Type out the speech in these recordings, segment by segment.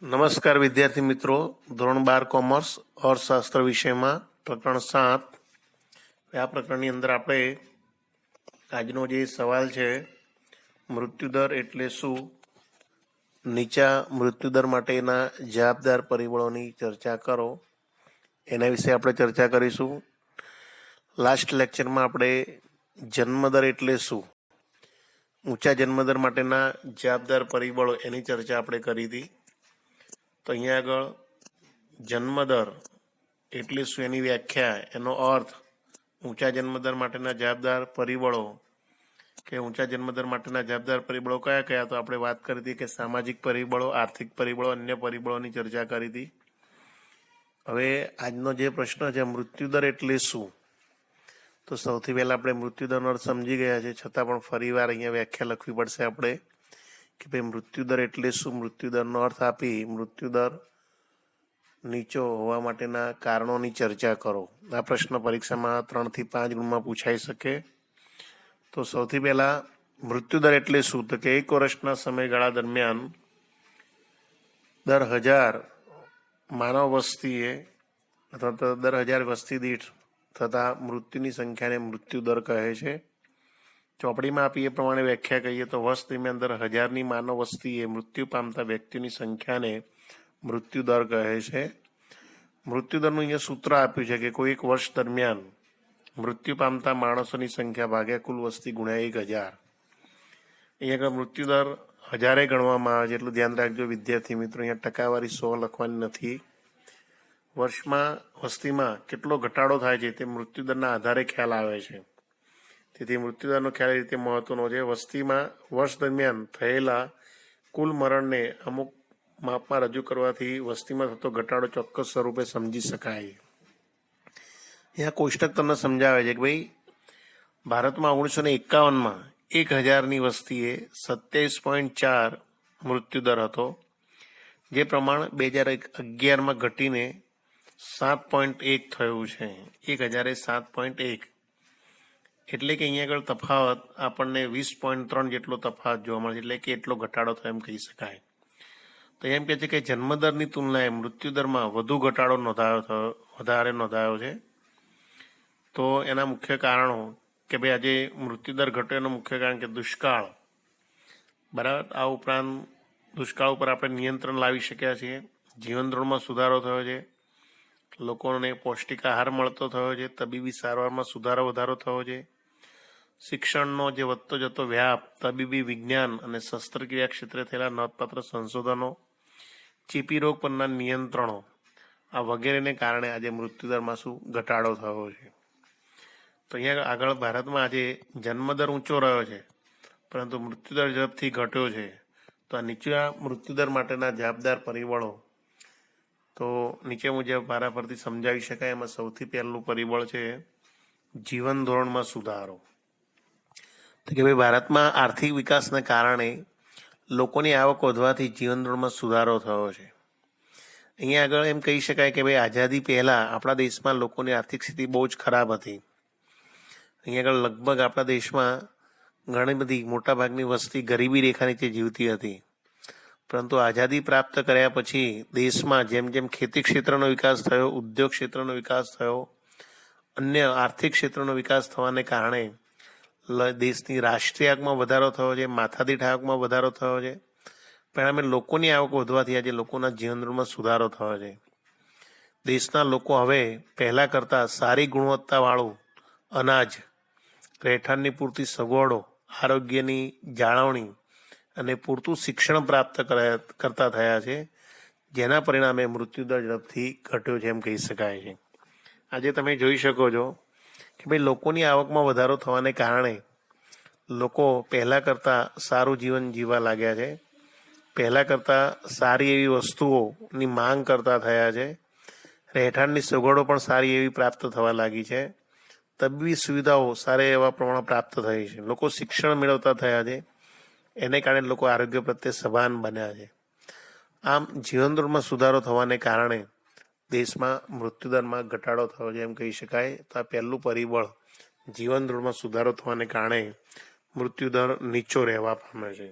નમસ્કાર વિદ્યાર્થી મિત્રો, ધોરણ 12 કોમર્સ અર્થશાસ્ત્ર વિષયમાં પ્રકરણ 7 આ પ્રકરણની અંદર આપણે આજનો જે સવાલ છે મૃત્યુદર એટલે શું, નીચા મૃત્યુદર માટેના જવાબદાર પરિબળોની ચર્ચા કરો, એના વિશે આપણે ચર્ચા કરીશું. લાસ્ટ લેક્ચરમાં આપણે જન્મદર એટલે શું, ઊંચા જન્મદર માટેના જવાબદાર પરિબળો એની ચર્ચા આપણે કરી હતી. તો અહીંયા આગળ જન્મદર એટલે શું એની વ્યાખ્યા, એનો અર્થ, ઊંચા જન્મદર માટેના જવાબદાર પરિબળો કે ઊંચા જન્મદર માટેના જવાબદાર પરિબળો કયા કયા, તો આપણે વાત કરી હતી કે સામાજિક પરિબળો, આર્થિક પરિબળો, અન્ય પરિબળોની ચર્ચા કરી હતી. હવે આજનો જે પ્રશ્ન છે મૃત્યુદર એટલે શું, તો સૌથી પહેલાં આપણે મૃત્યુદરનો અર્થ સમજી ગયા છે, છતાં પણ ફરીવાર અહીંયા વ્યાખ્યા લખવી પડશે આપણે કે ભાઈ મૃત્યુદર એટલે શું. મૃત્યુદરનો અર્થ આપી મૃત્યુદર નીચો હોવા માટેના કારણોની ચર્ચા કરો. આ પ્રશ્ન પરીક્ષામાં 3 થી 5 ગુણમાં પૂછાઈ શકે. તો સૌથી પહેલા મૃત્યુદર એટલે શું, તો કે એક વર્ષના સમયગાળા દરમિયાન દર 1000 માનવ વસ્તીએ અથવા તો દર 1000 વસ્તી દીઠ થતા મૃત્યુની સંખ્યાને મૃત્યુદર કહે છે. ચોપડીમાં આપી એ પ્રમાણે વ્યાખ્યા કહીએ તો વર્ષ દરમિયાન દર 1000ની માનવ વસ્તીએ મૃત્યુ પામતા વ્યક્તિની સંખ્યાને મૃત્યુદર કહે છે. મૃત્યુદરનું અહીંયા સૂત્ર આપ્યું છે કે કોઈ એક વર્ષ દરમિયાન મૃત્યુ પામતા માણસોની સંખ્યા ભાગ્યા કુલ વસ્તી ગુણ્યા 1000. અહીંયા આગળ મૃત્યુદર 1000 ગણવામાં આવે છે, એટલું ધ્યાન રાખજો વિદ્યાર્થી મિત્રો. અહીંયા ટકાવારી 100 લખવાની નથી. વર્ષમાં વસ્તીમાં કેટલો ઘટાડો થાય છે તે મૃત્યુદરના આધારે ખ્યાલ આવે છે. તેથી મૃત્યુદરનો ખ્યાલ એ રીતે મહત્વનો છે. વસ્તીમાં વર્ષ દરમિયાન થયેલા કુલ મરણને અમુક માપમાં રજૂ કરવાથી વસ્તીમાં થતો ઘટાડો ચોક્કસ સ્વરૂપે સમજી શકાય. અહીંયા કોષ્ટક તમને સમજાવે છે કે ભાઈ ભારતમાં 1951માં 1000ની વસ્તીએ 27.4 મૃત્યુદર હતો, જે પ્રમાણ 2011માં ઘટીને 7.1 થયું છે. 1000એ 7.1, એટલે કે અહીંયા આગળ તફાવત આપણને 20.3 જેટલો તફાવત જોવા મળે છે, એટલે કે એટલો ઘટાડો થયો એમ કહી શકાય. તો એમ કહે છે કે જન્મદરની તુલનાએ મૃત્યુદરમાં વધુ ઘટાડો વધારે નોંધાયો છે. તો એના મુખ્ય કારણો કે ભાઈ આજે મૃત્યુદર ઘટ્યો એનું મુખ્ય કારણ કે દુષ્કાળ, બરાબર. આ ઉપરાંત દુષ્કાળ ઉપર આપણે નિયંત્રણ લાવી શક્યા છીએ, જીવન ધોરણમાં સુધારો થયો છે, લોકોને પૌષ્ટિક આહાર મળતો થયો છે, તબીબી સારવારમાં વધારો થયો છે, શિક્ષણનો જે વધતો જતો વ્યાપ, તબીબી વિજ્ઞાન અને શસ્ત્રક્રિયા ક્ષેત્રે થયેલા નોંધપાત્ર સંશોધનો, ચેપી રોગ પરના નિયંત્રણો, આ વગેરેને કારણે આજે મૃત્યુદરમાં શું ઘટાડો થયો છે. તો અહીંયા આગળ ભારતમાં આજે જન્મદર ઊંચો રહ્યો છે પરંતુ મૃત્યુદર ઝડપથી ઘટ્યો છે. તો આ નીચા મૃત્યુદર માટેના જવાબદાર પરિબળો તો નીચે મુજબ વારાફરતી સમજાવી શકાય. એમાં સૌથી પહેલું પરિબળ છે જીવન ધોરણમાં સુધારો. તો કે ભાઈ ભારતમાં આર્થિક વિકાસના કારણે લોકોની આવક વધવાથી જીવન ધોરણમાં સુધારો થયો છે. અહીંયા આગળ એમ કહી શકાય કે ભાઈ આઝાદી પહેલાં આપણા દેશમાં લોકોની આર્થિક સ્થિતિ બહુ જ ખરાબ હતી. અહીંયા આગળ લગભગ આપણા દેશમાં ઘણી બધી મોટાભાગની વસ્તી ગરીબી રેખા નીચે જીવતી હતી. પરંતુ આઝાદી પ્રાપ્ત કર્યા પછી દેશમાં જેમ જેમ ખેતી ક્ષેત્રનો વિકાસ થયો, ઉદ્યોગ ક્ષેત્રનો વિકાસ થયો, અન્ય આર્થિક ક્ષેત્રનો વિકાસ થવાને કારણે દેશની રાષ્ટ્રીય આવકમાં વધારો થયો છે, માથાદીઠ આવકમાં વધારો થયો છે. પરિણામે લોકોની આવક વધવાથી આજે લોકોના જીવનધોરણમાં સુધારો થયો છે. દેશના લોકો હવે પહેલાં કરતાં સારી ગુણવત્તાવાળું અનાજ, રહેઠાણની પૂરતી સગવડો, આરોગ્યની જાળવણી અને પૂરતું શિક્ષણ પ્રાપ્ત કરતા થયા છે, જેના પરિણામે મૃત્યુદર ઝડપથી ઘટ્યો છે એમ કહી શકાય છે. આજે તમે જોઈ શકો છો કે ભાઈ લોકોની આવકમાં વધારો થવાને કારણે લોકો પહેલાં કરતાં સારું જીવન જીવવા લાગ્યા છે, પહેલાં કરતાં સારી એવી વસ્તુઓની માંગ કરતા થયા છે, રહેઠાણની સગવડો પણ સારી એવી પ્રાપ્ત થવા લાગી છે, તબીબી સુવિધાઓ સારા એવા પ્રમાણમાં પ્રાપ્ત થઈ છે, લોકો શિક્ષણ મેળવતા થયા છે, એને કારણે લોકો આરોગ્ય પ્રત્યે સભાન બન્યા છે. આમ જીવન ધોરણમાં સુધારો થવાને કારણે દેશમાં મૃત્યુદરમાં ઘટાડો થયો છે એમ કહી શકાય. તો આ પહેલું પરિબળ, જીવન ધોરણમાં સુધારો થવાને કારણે મૃત્યુદર નીચો રહેવા પામે છે.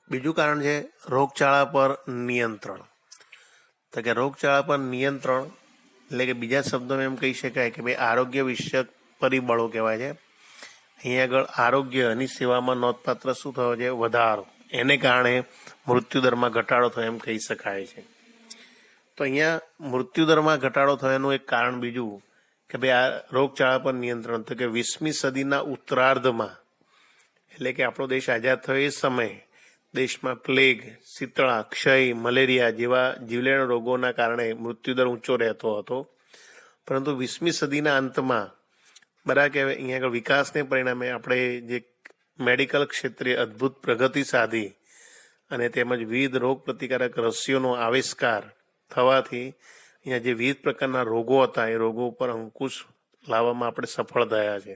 બીજું કારણ છે રોગચાળા પર નિયંત્રણ. તો કે રોગચાળા પર નિયંત્રણ એટલે કે બીજા શબ્દોમાં એમ કહી શકાય કે ભાઈ આરોગ્ય વિષયક પરિબળો કહેવાય છે. અહીંયા આગળ આરોગ્યની સેવામાં નોંધપાત્ર શું થયો છે? વધારો. એને કારણે મૃત્યુદરમાં ઘટાડો થયો એમ કહી શકાય છે. તો અહીંયા મૃત્યુદરમાં ઘટાડો થયાનું એક કારણ બીજું કે ભાઈ આ રોગચાળા પર નિયંત્રણ. તો કે 20મી સદીના ઉત્તરાર્ધમાં એટલે કે આપણો દેશ આઝાદ થયો એ સમયે દેશમાં પ્લેગ, શીતળા, ક્ષય, મલેરિયા જેવા જીવલેણ રોગોના કારણે મૃત્યુદર ઊંચો રહેતો હતો. પરંતુ 20મી સદીના અંતમાં બરાબર કે અહીંયા આગળ વિકાસને પરિણામે આપણે જે મેડિકલ ક્ષેત્રે અદ્ભુત પ્રગતિ સાધી અને તેમજ વિવિધ રોગ પ્રતિકારક રસીઓનો આવિષ્કાર થવાથી અહીંયા જે વિવિધ પ્રકારના રોગો હતા એ રોગો ઉપર અંકુશ લાવવામાં આપણે સફળ થયા છે,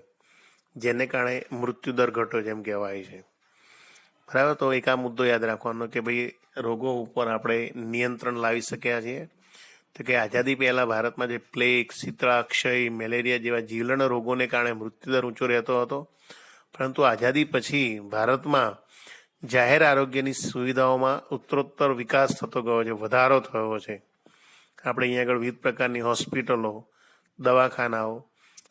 જેને કારણે મૃત્યુદર ઘટ્યો જેમ કહેવાય છે. બરાબર. તો એક આ મુદ્દો યાદ રાખવાનો કે ભાઈ રોગો ઉપર આપણે નિયંત્રણ લાવી શક્યા છીએ. તો કે આઝાદી પહેલાં ભારતમાં જે પ્લેગ, શીતળા, ક્ષય, મેલેરિયા જેવા જીવલેણ રોગોને કારણે મૃત્યુદર ઊંચો રહેતો હતો. પરંતુ આઝાદી પછી ભારતમાં જાહેર આરોગ્યની સુવિધાઓમાં ઉત્તરોત્તર વિકાસ થતો ગયો છે, વધારો થયો છે. આપણે અહીંયા આગળ વિવિધ પ્રકારની હોસ્પિટલો, દવાખાનાઓ,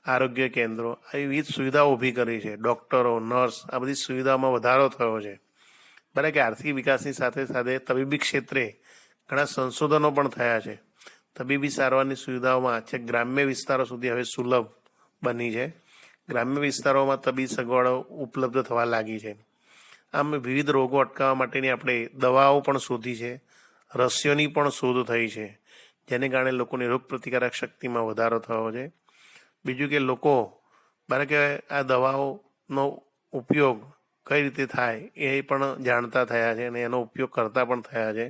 આરોગ્ય કેન્દ્રો આવી વિવિધ સુવિધાઓ ઊભી કરી છે. ડૉક્ટરો, નર્સ આ બધી સુવિધાઓમાં વધારો થયો છે. બરાબર કે આર્થિક વિકાસની સાથે સાથે તબીબી ક્ષેત્રે ઘણા સંશોધનો પણ થયા છે. તબીબી સારવારની સુવિધાઓમાં છે ગ્રામ્ય વિસ્તારો સુધી હવે સુલભ બની છે. ગ્રામ્ય વિસ્તારોમાં તબીબી સગવડો ઉપલબ્ધ થવા લાગી છે. આમ વિવિધ રોગો અટકાવવા માટેની આપણે દવાઓ પણ શોધી છે, રસીઓની પણ શોધ થઈ છે, જેને કારણે લોકોની રોગ પ્રતિકારક શક્તિમાં વધારો થયો છે. બીજું કે લોકો બરાબર કે આ દવાઓનો ઉપયોગ કઈ રીતે થાય એ પણ જાણતા થયા છે અને એનો ઉપયોગ કરતા પણ થયા છે.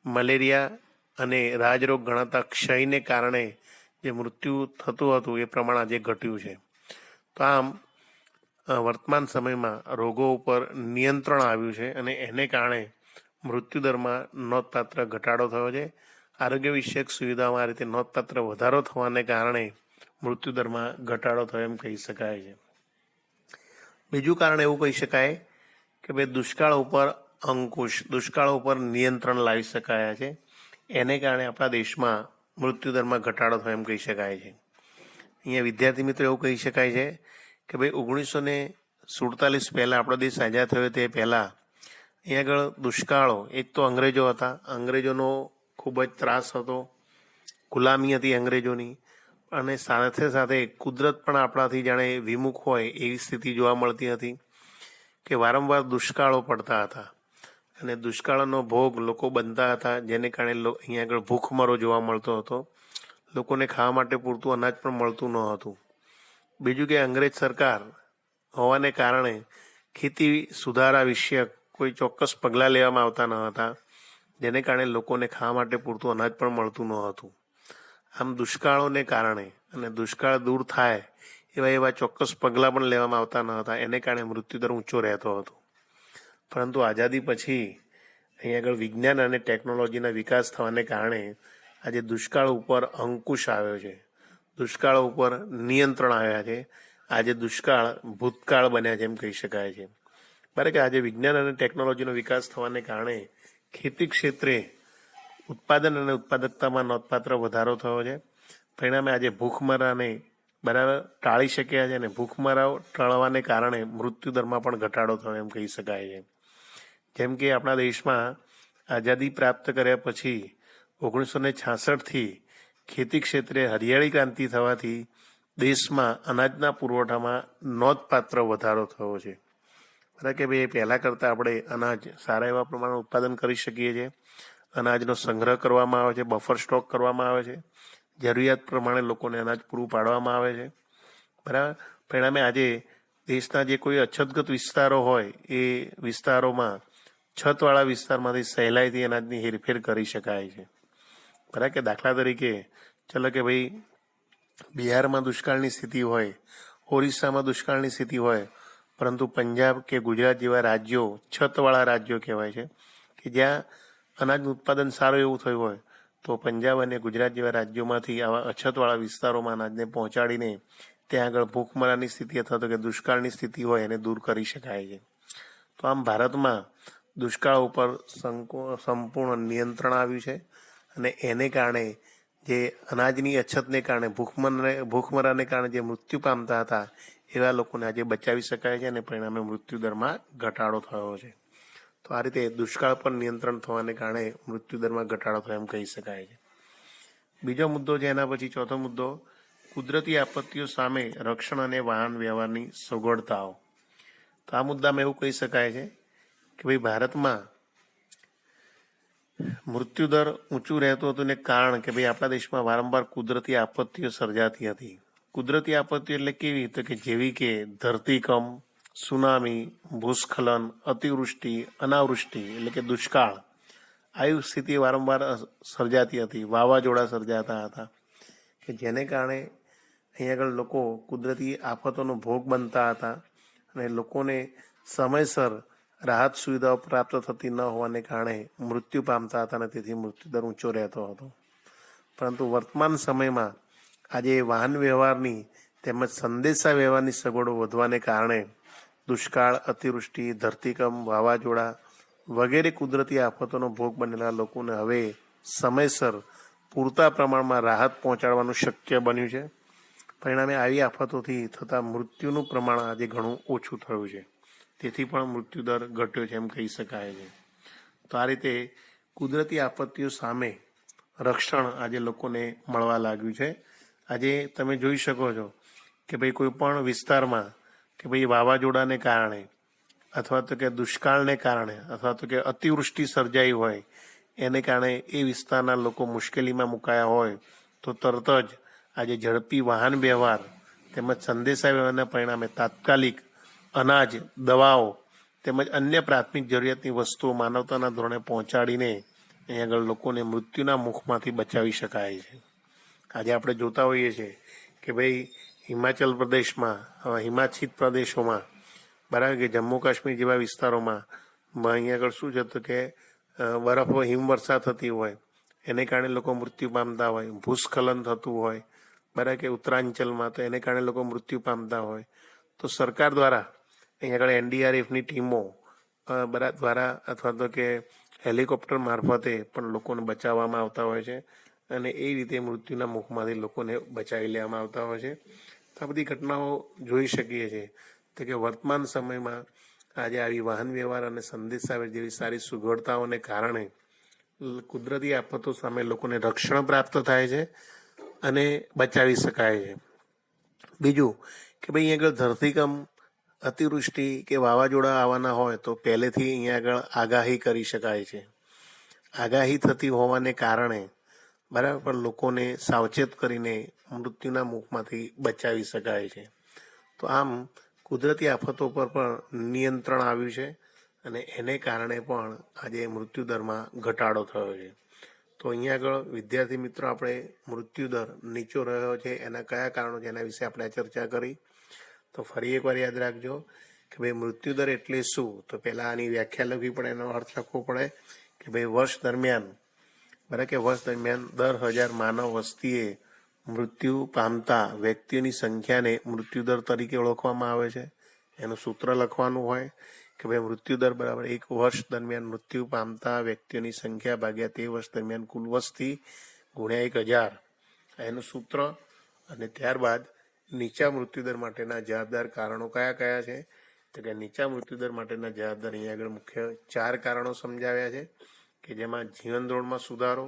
મલેરિયા અને રાજરોગ ગણાતા ક્ષયને કારણે જે મૃત્યુ થતું હતું એ પ્રમાણ આજે ઘટ્યું છે. તો આમ વર્તમાન સમયમાં રોગો ઉપર નિયંત્રણ આવ્યું છે અને એને કારણે મૃત્યુદરમાં નોંધપાત્ર ઘટાડો થયો છે. આરોગ્ય વિષયક સુવિધામાં આ રીતે નોંધપાત્ર વધારો થવાને કારણે મૃત્યુદરમાં ઘટાડો થયો એમ કહી શકાય છે. બીજું કારણ એવું કહી શકાય કે ભાઈ દુષ્કાળ ઉપર અંકુશ, દુષ્કાળ ઉપર નિયંત્રણ લાવી શકાયા છે. એને કારણે આપણા દેશમાં મૃત્યુદરમાં ઘટાડો થયો એમ કહી શકાય છે. અહીંયા વિદ્યાર્થી મિત્રો એવું કહી શકાય છે કે ભાઈ 1947 પહેલાં આપણો દેશ આઝાદ થયો તે પહેલાં અહીંયા આગળ દુષ્કાળો, એક તો અંગ્રેજો હતા, અંગ્રેજોનો ખૂબ જ ત્રાસ હતો, ગુલામી હતી અંગ્રેજોની, અને સાથે સાથે કુદરત પણ આપણાથી જાણે વિમુખ હોય એવી સ્થિતિ જોવા મળતી હતી કે વારંવાર દુષ્કાળો પડતા હતા અને દુષ્કાળનો ભોગ લોકો બનતા હતા, જેને કારણે અહીંયા આગળ ભૂખમરો જોવા મળતો હતો. લોકોને ખાવા માટે પૂરતું અનાજ પણ મળતું ન હતું. બીજું કે અંગ્રેજ સરકાર હોવાને કારણે ખેતી સુધારા વિષયક કોઈ ચોક્કસ પગલાં લેવામાં આવતા ન હતા, જેને કારણે લોકોને ખાવા માટે પૂરતું અનાજ પણ મળતું ન હતું. આમ દુષ્કાળોને કારણે અને દુષ્કાળ દૂર થાય એવા ચોક્કસ પગલાં પણ લેવામાં આવતા ન હતા, એને કારણે મૃત્યુદર ઊંચો રહેતો હતો. પરંતુ આઝાદી પછી અહીં આગળ વિજ્ઞાન અને ટેકનોલોજીના વિકાસ થવાને કારણે આજે દુષ્કાળ ઉપર અંકુશ આવ્યો છે, દુષ્કાળ ઉપર નિયંત્રણ આવ્યા છે. આજે દુષ્કાળ ભૂતકાળ બન્યા છે એમ કહી શકાય છે. બરાબર કે આજે વિજ્ઞાન અને ટેકનોલોજીનો વિકાસ થવાને કારણે ખેતી ક્ષેત્રે ઉત્પાદન અને ઉત્પાદકતામાં નોંધપાત્ર વધારો થયો છે. પરિણામે આજે ભૂખમરાને બરાબર ટાળી શક્યા છે અને ભૂખમરાઓ ટાળવાને કારણે મૃત્યુદરમાં પણ ઘટાડો થયો એમ કહી શકાય છે. જેમ કે આપણા દેશમાં આઝાદી પ્રાપ્ત કર્યા પછી 1966થી ખેતી ક્ષેત્રે હરિયાળી ક્રાંતિ થવાથી દેશમાં અનાજના પુરવઠામાં નોંધપાત્ર વધારો થયો છે. બરાબર કે ભાઈ પહેલાં કરતાં આપણે અનાજ સારા એવા પ્રમાણમાં ઉત્પાદન કરી શકીએ છીએ. અનાજનો સંગ્રહ કરવામાં આવે છે, બફર સ્ટોક કરવામાં આવે છે, જરૂરિયાત પ્રમાણે લોકોને અનાજ પૂરું પાડવામાં આવે છે. બરાબર. પરિણામે આજે દેશના જે કોઈ અછતગ્રસ્ત વિસ્તારો હોય એ વિસ્તારોમાં છતવાળા વિસ્તારમાંથી સહેલાઈથી અનાજની હેરફેર કરી શકાય છે. બરાબર કે દાખલા તરીકે ચલો કે ભાઈ બિહારમાં દુષ્કાળની સ્થિતિ હોય, ઓરિસ્સામાં દુષ્કાળની સ્થિતિ હોય, પરંતુ પંજાબ કે ગુજરાત જેવા રાજ્યો છતવાળા રાજ્યો કહેવાય છે કે જ્યાં અનાજનું ઉત્પાદન સારું એવું થયું હોય, તો પંજાબ અને ગુજરાત જેવા રાજ્યોમાંથી આવા અછતવાળા વિસ્તારોમાં અનાજને પહોંચાડીને ત્યાં આગળ ભૂખમરાની સ્થિતિ અથવા તો કે દુષ્કાળની સ્થિતિ હોય એને દૂર કરી શકાય છે. તો આમ ભારતમાં દુષ્કાળ ઉપર સંપૂર્ણ નિયંત્રણ આવ્યું છે અને એને કારણે જે અનાજની અછતને કારણે ભૂખમરાને કારણે જે મૃત્યુ પામતા હતા એવા લોકોને આજે બચાવી શકાય છે અને પરિણામે મૃત્યુદરમાં ઘટાડો થયો છે. તો આ રીતે દુષ્કાળ પર નિયંત્રણ થવાને કારણે મૃત્યુદરમાં ઘટાડો થયો એમ કહી શકાય છે. બીજો મુદ્દો છે એના પછી ચોથો મુદ્દો, કુદરતી આપત્તિઓ સામે રક્ષણ અને વાહન વ્યવહારની સગવડતાઓ. તો આ મુદ્દામાં એવું કહી શકાય છે કે ભાઈ ભારતમાં મૃત્યુદર ઊંચું રહેતું હતું ને કારણ કે ભાઈ આપણા દેશમાં વારંવાર કુદરતી આપત્તિઓ સર્જાતી હતી. કુદરતી આપત્તિઓ એટલે કેવી? તો કે જેવી કે ધરતીકંપ, સુનામી, ભૂસ્ખલન, અતિવૃષ્ટિ, અનાવૃષ્ટિ એટલે કે દુષ્કાળ, આવી સ્થિતિ વારંવાર સર્જાતી હતી. વાવાઝોડા સર્જાતા હતા કે જેને કારણે અહીં આગળ લોકો કુદરતી આફતોનો ભોગ બનતા હતા અને લોકોને સમયસર રાહત સુવિધાઓ પ્રાપ્ત થતી ન હોવાને કારણે મૃત્યુ પામતા હતા અને તેથી મૃત્યુદર ઊંચો રહેતો હતો. પરંતુ વર્તમાન સમયમાં આજે વાહન વ્યવહારની તેમજ સંદેશા વ્યવહારની સગવડો વધવાને કારણે દુષ્કાળ, અતિવૃષ્ટિ, ધરતીકંપ, વાવાઝોડા વગેરે કુદરતી આફતોનો ભોગ બનેલા લોકોને હવે સમયસર પૂરતા પ્રમાણમાં રાહત પહોંચાડવાનું શક્ય બન્યું છે. પરિણામે આવી આફતોથી થતા મૃત્યુનું પ્રમાણ આજે ઘણું ઓછું થયું છે. તેથી પણ મૃત્યુદર ઘટ્યો છે એમ કહી શકાય છે. તો આ રીતે કુદરતી આપત્તિઓ સામે રક્ષણ આજે લોકોને મળવા લાગ્યું છે. આજે તમે જોઈ શકો છો કે ભાઈ કોઈ પણ વિસ્તારમાં કે ભાઈ વાવાઝોડાને કારણે અથવા તો કે દુષ્કાળને કારણે અથવા તો કે અતિવૃષ્ટિ સર્જાઈ હોય એને કારણે એ વિસ્તારના લોકો મુશ્કેલીમાં મુકાયા હોય તો તરત જ આજે ઝડપી વાહન વ્યવહાર તેમજ સંદેશા વ્યવહારના પરિણામે તાત્કાલિક અનાજ, દવાઓ તેમજ અન્ય પ્રાથમિક જરૂરિયાતની વસ્તુઓ માનવતાના ધોરણે પહોંચાડીને અહીં આગળ લોકોને મૃત્યુના મુખમાંથી બચાવી શકાય છે. આજે આપણે જોતા હોઈએ છીએ કે ભાઈ હિમાચલ પ્રદેશમાં, હિમાચ્છિત પ્રદેશોમાં, બરાબર કે જમ્મુ કાશ્મીર જેવા વિસ્તારોમાં અહીં આગળ શું છે તો કે બરફ હિમવર્ષા થતી હોય એને કારણે લોકો મૃત્યુ પામતા હોય, ભૂસ્ખલન થતું હોય, બરાબર કે ઉત્તરાંચલમાં તો એને કારણે લોકો મૃત્યુ પામતા હોય. તો સરકાર દ્વારા અહીં આગળ NDRFની ટીમો દ્વારા અથવા તો કે હેલિકોપ્ટર મારફતે પણ લોકોને બચાવવામાં આવતા હોય છે અને એ રીતે મૃત્યુના મુખમાંથી લોકોને બચાવી લેવામાં આવતા હોય છે. તો આ બધી ઘટનાઓ જોઈ શકીએ છીએ તો કે વર્તમાન સમયમાં આજે આવી વાહન વ્યવહાર અને સંદેશાવ્યવહાર જેવી સારી સગવડતાઓને કારણે કુદરતી આફતો સામે લોકોને રક્ષણ પ્રાપ્ત થાય છે અને બચાવી શકાય છે. બીજું કે ભાઈ અહીં આગળ ધરતીકંપ, અતિવૃષ્ટિ કે વાવાઝોડા આવવાના હોય તો પહેલેથી અહીંયા આગળ આગાહી કરી શકાય છે. આગાહી થતી હોવાને કારણે બરાબર લોકોને સાવચેત કરીને મૃત્યુના મુખમાંથી બચાવી શકાય છે. તો આમ કુદરતી આફતો પર પણ નિયંત્રણ આવ્યું છે અને એને કારણે પણ આજે મૃત્યુદરમાં ઘટાડો થયો છે. તો અહીંયા આગળ વિદ્યાર્થી મિત્રો આપણે મૃત્યુદર નીચો રહ્યો છે એના કયા કારણો છે એના વિશે આપણે ચર્ચા કરી. તો ફરી એકવાર યાદ રાખજો કે ભાઈ મૃત્યુદર એટલે શું? તો પહેલાં આની વ્યાખ્યા લખવી પડે, એનો અર્થ લખવો પડે કે ભાઈ વર્ષ દરમિયાન બરાબર કે વર્ષ દરમિયાન 10,000 માનવ વસ્તીએ મૃત્યુ પામતા વ્યક્તિઓની સંખ્યાને મૃત્યુદર તરીકે ઓળખવામાં આવે છે. એનું સૂત્ર લખવાનું હોય કે ભાઈ મૃત્યુદર બરાબર એક વર્ષ દરમિયાન મૃત્યુ પામતા વ્યક્તિઓની સંખ્યા ભાગ્યા તે વર્ષ દરમિયાન કુલ વસ્તી ગુણ્યા 1,000 એનું સૂત્ર. અને ત્યારબાદ નીચા મૃત્યુદર માટેના જવાબદાર કારણો કયા કયા છે? તો કે નીચા મૃત્યુદર માટેના જવાબદાર અહીંયા આગળ મુખ્ય 4 કારણો સમજાવ્યા છે કે જેમાં જીવન ધોરણમાં સુધારો,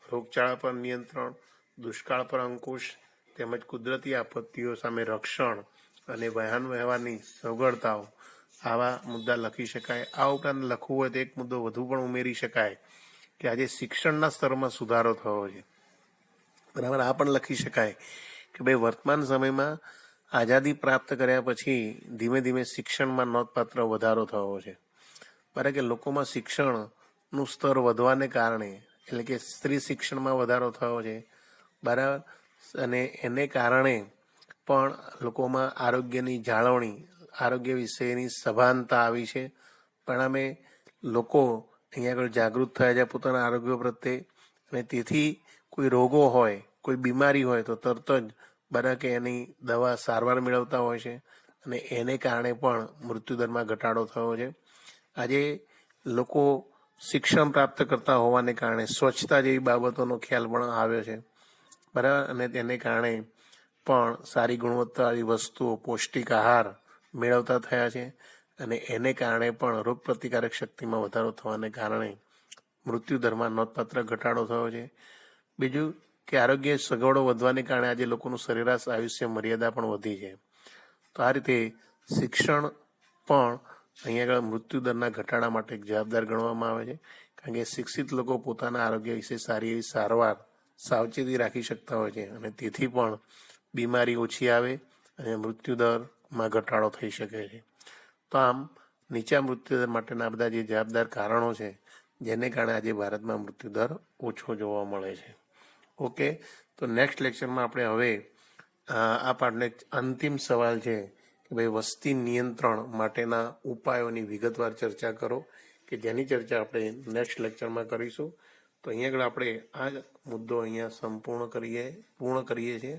રોગચાળા પર નિયંત્રણ, દુષ્કાળ પર અંકુશ તેમજ કુદરતી આપત્તિઓ સામે રક્ષણ અને વાહન વ્યવહારની સગવડતાઓ આવા મુદ્દા લખી શકાય. આ ઉપરાંત લખવું હોય તો એક મુદ્દો વધુ પણ ઉમેરી શકાય કે આજે શિક્ષણના સ્તરમાં સુધારો થયો છે. બરાબર, આ પણ લખી શકાય કે ભાઈ વર્તમાન સમયમાં આઝાદી પ્રાપ્ત કર્યા પછી ધીમે ધીમે શિક્ષણમાં નોંધપાત્ર વધારો થયો છે. બરાબર કે લોકોમાં શિક્ષણનું સ્તર વધવાને કારણે એટલે કે સ્ત્રી શિક્ષણમાં વધારો થયો છે. બરાબર, અને એને કારણે પણ લોકોમાં આરોગ્યની જાળવણી, આરોગ્ય વિશેની સભાનતા આવી છે. પરિણામે લોકો અહીંયા આગળ જાગૃત થયા છે પોતાના આરોગ્ય પ્રત્યે અને તેથી કોઈ રોગો હોય, કોઈ બીમારી હોય તો તરત જ બરાબર કે એની દવા સારવાર મેળવતા હોય છે અને એને કારણે પણ મૃત્યુદરમાં ઘટાડો થયો છે. આજે લોકો શિક્ષણ પ્રાપ્ત કરતા હોવાને કારણે સ્વચ્છતા જેવી બાબતોનો ખ્યાલ પણ આવ્યો છે, બરાબર. અને તેને કારણે પણ સારી ગુણવત્તાવાળી વસ્તુઓ, પૌષ્ટિક આહાર મેળવતા થયા છે, અને એને કારણે પણ રોગ પ્રતિકારક શક્તિમાં વધારો થવાને કારણે મૃત્યુદરમાં નોંધપાત્ર ઘટાડો થયો છે. બીજું કે આરોગ્ય સગવડો વધવાને કારણે આજે લોકોનું સરેરાશ આયુષ્ય મર્યાદા પણ વધી છે. તો આ રીતે શિક્ષણ પણ અહીંયા આગળ મૃત્યુદરના ઘટાડા માટે જવાબદાર ગણવામાં આવે છે, કારણ કે શિક્ષિત લોકો પોતાના આરોગ્ય વિશે સારી એવી સાવચેતી રાખી શકતા હોય છે, અને તેથી પણ બીમારી ઓછી આવે અને મૃત્યુદરમાં ઘટાડો થઈ શકે છે. તો આમ નીચા મૃત્યુદર માટેના બધા જે જવાબદાર કારણો છે, જેને કારણે આજે ભારતમાં મૃત્યુદર ઓછો જોવા મળે છે. ઓકે, તો નેક્સ્ટ લેક્ચરમાં આપણે હવે આ પાઠનો એક અંતિમ સવાલ છે કે ભાઈ વસ્તી નિયંત્રણ માટેના ઉપાયોની વિગતવાર ચર્ચા કરો, કે જેની ચર્ચા આપણે નેક્સ્ટ લેક્ચરમાં કરીશું. તો અહીંયા આગળ આપણે આ મુદ્દો અહીંયા પૂર્ણ કરીએ છીએ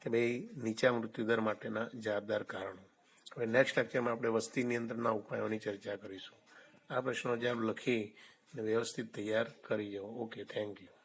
કે ભાઈ નીચા મૃત્યુદર માટેના જવાબદાર કારણો. હવે નેક્સ્ટ લેક્ચરમાં આપણે વસ્તી નિયંત્રણના ઉપાયોની ચર્ચા કરીશું. આ પ્રશ્નો જવાબ લખી અને વ્યવસ્થિત તૈયાર કરી જાઓ. Okay, thank you.